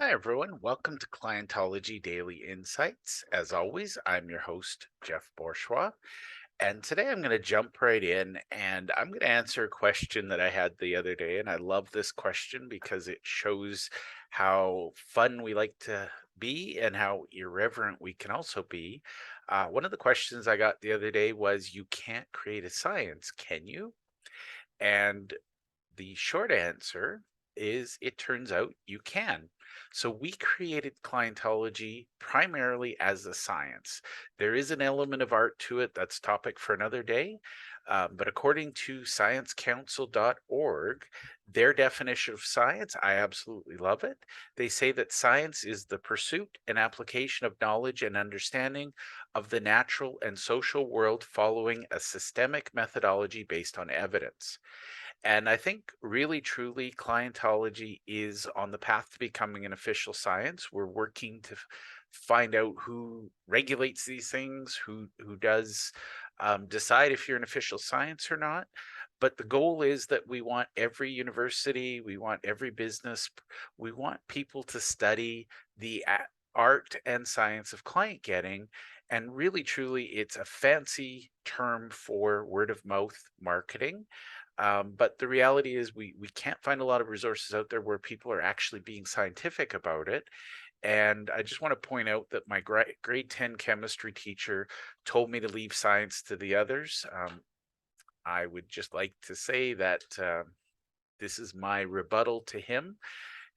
Hi, everyone. Welcome to Clientology Daily Insights. As always, I'm your host, Jeff Bourgeois. And today I'm going to jump right in and I'm going to answer a question that I had the other day. And I love this question because it shows how fun we like to be and how irreverent we can also be. One of the questions I got the other day was, you can't create a science, can you? And the short answer is it turns out you can. So we created Clientology primarily as a science. There is an element of art to it. That's topic for another day. But according to sciencecouncil.org, their definition of science, I absolutely love it. They say that science is the pursuit and application of knowledge and understanding of the natural and social world following a systemic methodology based on evidence. And I think really truly clientology is on the path to becoming an official science. We're working to find out who regulates these things, who does decide if you're an official science or not. But the goal is that we want every university, we want every business, we want people to study the art and science of client getting. And really, truly, it's a fancy term for word of mouth marketing. But the reality is we can't find a lot of resources out there where people are actually being scientific about it. And I just want to point out that my grade 10 chemistry teacher told me to leave science to the others. I would just like to say that this is my rebuttal to him.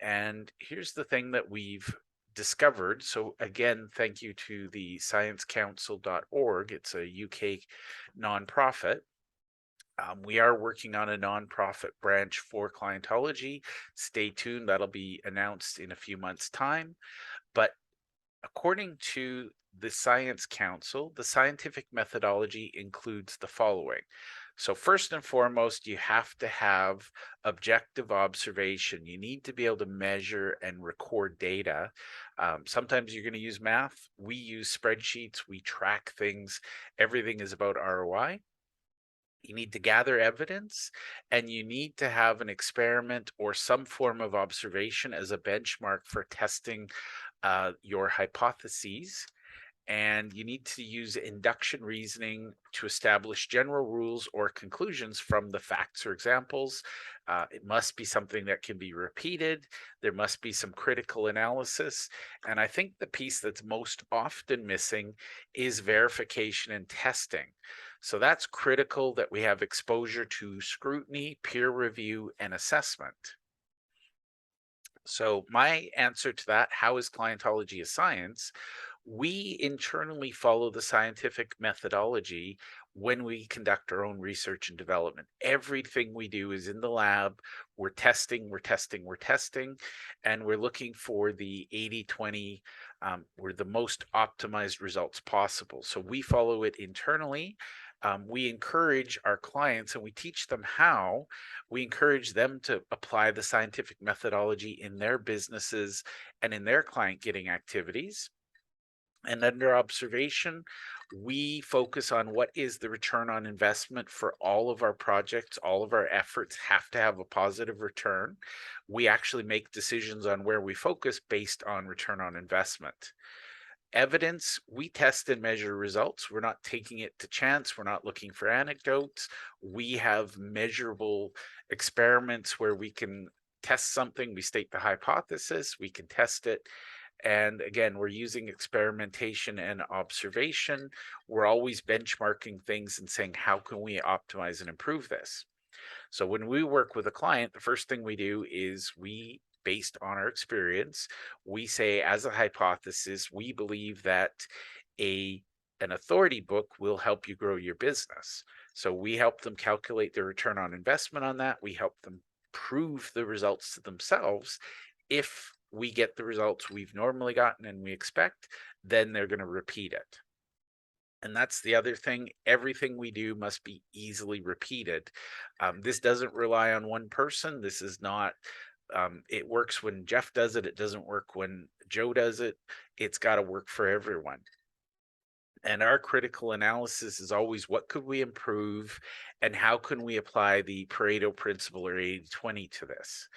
And here's the thing that we've discovered. So again, thank you to the sciencecouncil.org. It's a UK nonprofit. We are working on a nonprofit branch for Clientology. Stay tuned, that'll be announced in a few months' time. But according to the Science Council, the scientific methodology includes the following. So, first and foremost, you have to have objective observation. You need to be able to measure and record data. Sometimes you're going to use math. We use spreadsheets, we track things. Everything is about ROI. You need to gather evidence, and you need to have an experiment or some form of observation as a benchmark for testing your hypotheses. And you need to use induction reasoning to establish general rules or conclusions from the facts or examples. It must be something that can be repeated. There must be some critical analysis. And I think the piece that's most often missing is verification and testing. So that's critical, that we have exposure to scrutiny, peer review, and assessment. So my answer to that, how is clientology a science? We internally follow the scientific methodology when we conduct our own research and development. Everything we do is in the lab. We're testing, we're testing, we're testing, and we're looking for the 80-20, or the most optimized results possible. So we follow it internally. We encourage our clients and we teach them how. We encourage them to apply the scientific methodology in their businesses and in their client getting activities. And under observation, we focus on what is the return on investment for all of our projects. All of our efforts have to have a positive return. We actually make decisions on where we focus based on return on investment. Evidence, we test and measure results. We're not taking it to chance. We're not looking for anecdotes. We have measurable experiments where we can test something. We state the hypothesis, we can test it. And again, we're using experimentation and observation. We're always benchmarking things and saying, how can we optimize and improve this? So when we work with a client, the first thing we do is based on our experience, we say, as a hypothesis, we believe that an authority book will help you grow your business. So we help them calculate their return on investment on that. We help them prove the results to themselves. If we get the results we've normally gotten and we expect, then they're going to repeat it. And that's the other thing. Everything we do must be easily repeated. This doesn't rely on one person. This is not, it works when Jeff does it. It doesn't work when Joe does it. It's got to work for everyone. And our critical analysis is always, what could we improve and how can we apply the Pareto principle or 80-20 to this?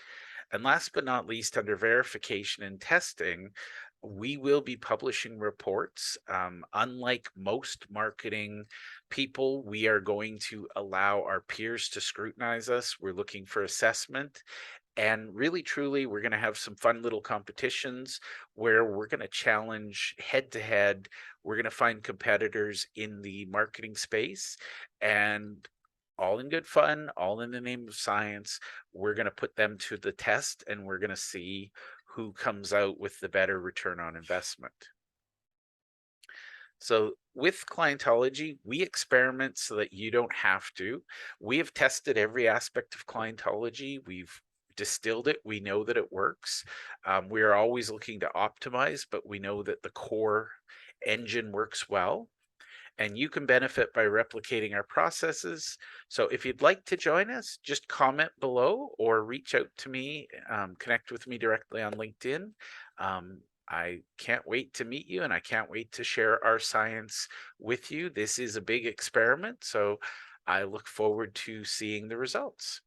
And last but not least, under verification and testing, we will be publishing reports. Unlike most marketing people, we are going to allow our peers to scrutinize us. We're looking for assessment. And really, truly, we're going to have some fun little competitions where we're going to challenge head to head. We're going to find competitors in the marketing space, and all in good fun, all in the name of science. We're going to put them to the test, and we're going to see who comes out with the better return on investment. So with Clientology, we experiment so that you don't have to. We have tested every aspect of Clientology. We've distilled it. We know that it works. We are always looking to optimize, but we know that the core engine works well, and you can benefit by replicating our processes. So if you'd like to join us, just comment below or reach out to me, connect with me directly on LinkedIn. I can't wait to meet you, and I can't wait to share our science with you. This is a big experiment, so I look forward to seeing the results.